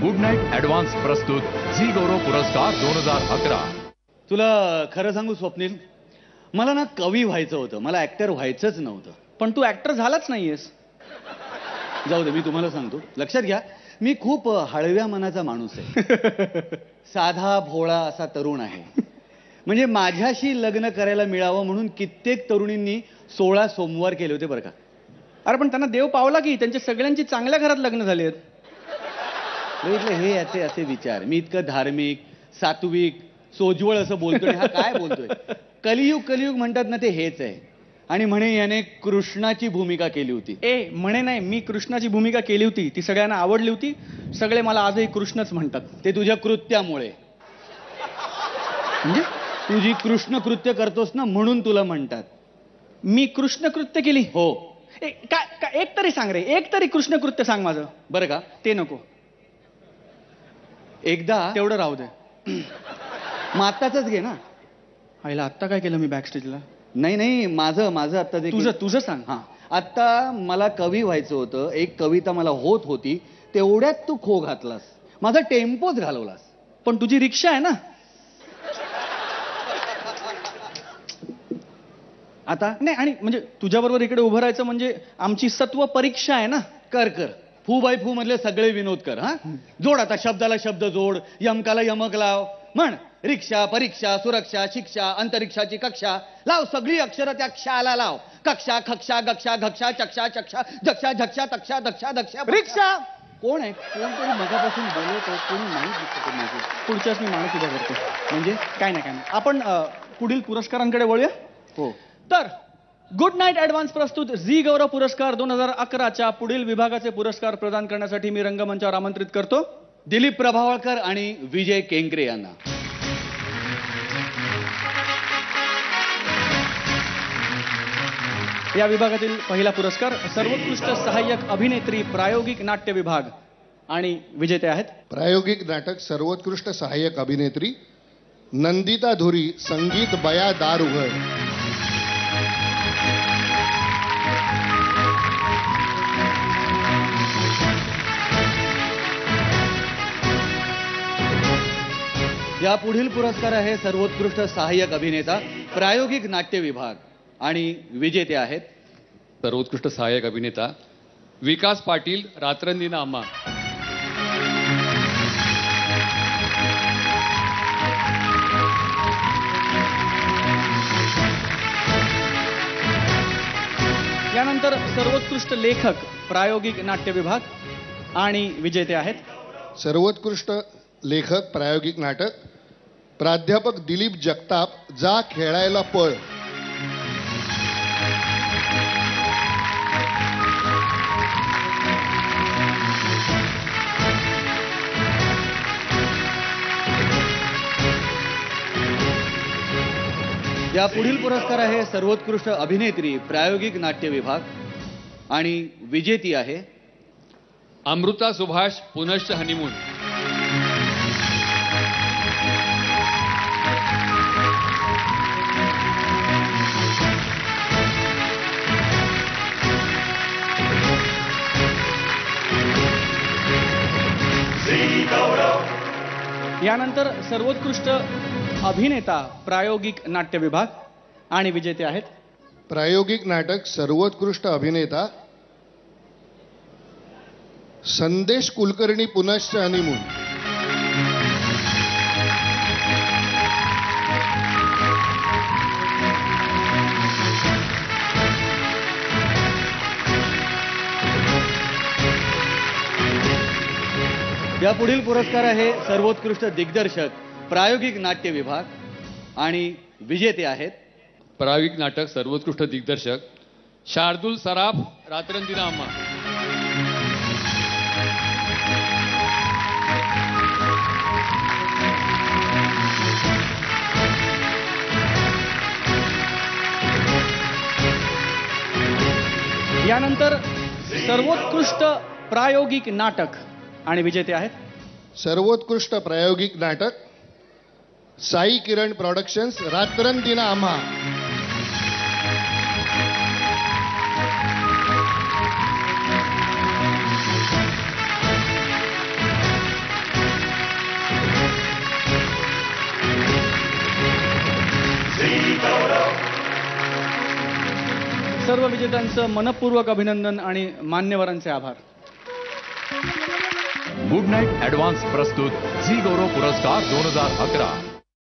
Good night advance प्रस्तुत Zee गौरव पुरस्कार 2011. तुला खरं सांगू स्वप्नील, मला ना कवी व्हायचं होतं, मला ऍक्टर व्हायचंच नव्हतं. पण तू ऍक्टर झालाच नाहीयेस. जाऊ दे, मी तुम्हाला सांगतो, लक्षात घ्या, मी खूप हळव्या मनाचा माणूस आहे. साधा भोळा असा तरुण आहे. म्हणजे माझ्याशी लग्न करायला मिळावं म्हणून कित्येक तरुणींनी 16 सोमवार केले होते बरं का. अरे पण त्यांना देव पावला की त्यांच्या सगळ्यांची चांगल्या घरात लग्न झाली आहेत. बघितलं, हे याचे असे विचार. मी इतकं धार्मिक, सात्विक, सोज्वळ असं बोलतोय, हा काय बोलतोय? कलियुग कलियुग म्हणतात ना, ते हेच आहे. आणि म्हणे याने कृष्णाची भूमिका केली होती. म्हणे नाही, मी कृष्णाची भूमिका केली होती, ती सगळ्यांना आवडली होती. सगळे मला आजही कृष्णच म्हणतात. ते तुझ्या कृत्यामुळे. म्हणजे तुझी कृष्ण कृत्य करतोस ना, म्हणून तुला म्हणतात. मी कृष्ण कृत्य केली? हो. काय एक तरी सांग रे, एक तरी कृष्ण कृत्य सांग माझं. बरं का? ते नको, एकदा तेवढं राहू दे. मग आत्ताच घे ना. आईला आत्ता काय केलं मी बॅकस्टेजला? नाही नाही, माझं आता ते तुझं सांग. हा, आता मला कवी व्हायचं होतं, एक कविता मला होत होती, तेवढ्यात तू खो घातलास, माझा टेम्पोच घालवलास. पण तुझी रिक्षा आहे ना आता. नाही, आणि म्हणजे तुझ्याबरोबर इकडे उभं राहायचं म्हणजे आमची सत्व परीक्षा आहे ना. कर फू बाय फू मधले सगळे विनोद कर. हा, जोड आता, शब्दाला शब्द जोड, यमकाला यमक लाव. म्हण, रिक्षा, परीक्षा, सुरक्षा, शिक्षा, अंतरिक्षाची कक्षा, लाव सगळी अक्षरं त्या क्षाला लाव. कक्षा, खक्षा, गक्षा, घक्षा, चक्षा, चक्षा, जक्षा, झक्षा, तक्षा, दक्षा, दक्षा. रिक्षा कोण आहे? कोणतरी मगापासून बोलवतो, कोणी नाही दिसत माझे. पुढच्याच मी माणूस उभा करतो. म्हणजे काय नाही. आपण पुढील पुरस्कारांकडे वळूया. हो. तर गुड नाईट ऍडव्हान्स प्रस्तुत झी गौरव पुरस्कार 2011च्या पुढील विभागाचे पुरस्कार प्रदान करण्यासाठी मी रंगमंचावर आमंत्रित करतो दिलीप प्रभावळकर आणि विजय केंकरे यांना. या विभागातील पहिला पुरस्कार सर्वोत्कृष्ट सहाय्यक अभिनेत्री प्रायोगिक नाट्य विभाग, आणि विजेते आहेत प्रायोगिक नाटक सर्वोत्कृष्ट सहाय्यक अभिनेत्री नंदिता धुरी, संगीत बया दारुघर. या पुढील पुरस्कार आहे सर्वोत्कृष्ट सहाय्यक अभिनेता प्रायोगिक नाट्य विभाग, आणि विजेते आहेत सर्वोत्कृष्ट सहाय्यक अभिनेता विकास पाटील, रात्रंदिना अम्मा. यानंतर सर्वोत्कृष्ट लेखक प्रायोगिक नाट्य विभाग, आणि विजेते आहेत सर्वोत्कृष्ट लेखक प्रायोगिक नाटक प्राध्यापक दिलीप जगताप, जा खेळायला पळ. या पुढील पुरस्कार आहे सर्वोत्कृष्ट अभिनेत्री प्रायोगिक नाट्य विभाग, आणि विजेती आहे अमृता सुभाष, पुनश्च हनीमून. यानंतर सर्वोत्कृष्ट अभिनेता प्रायोगिक नाट्य विभाग, आणि विजेते आहेत प्रायोगिक नाटक सर्वोत्कृष्ट अभिनेता संदेश कुलकर्णी, पुनश्च हनीमून. या पुढील पुरस्कार आहे सर्वोत्कृष्ट दिग्दर्शक प्रायोगिक नाट्य विभाग, आणि विजेते आहेत प्रायोगिक नाटक सर्वोत्कृष्ट दिग्दर्शक शार्दुल सराफ, रात्रंदिना अम्मा. यानंतर सर्वोत्कृष्ट प्रायोगिक नाटक, आणि विजेते आहेत सर्वोत्कृष्ट प्रायोगिक नाटक साई किरण प्रोडक्शन्स, रात्रंदिना अम्मा. सर्व विजेत्यांचं मनपूर्वक अभिनंदन आणि मान्यवरांचे आभार. गुड नाईट ऍडव्हान्स प्रस्तुत झी गौरव पुरस्कार 2011.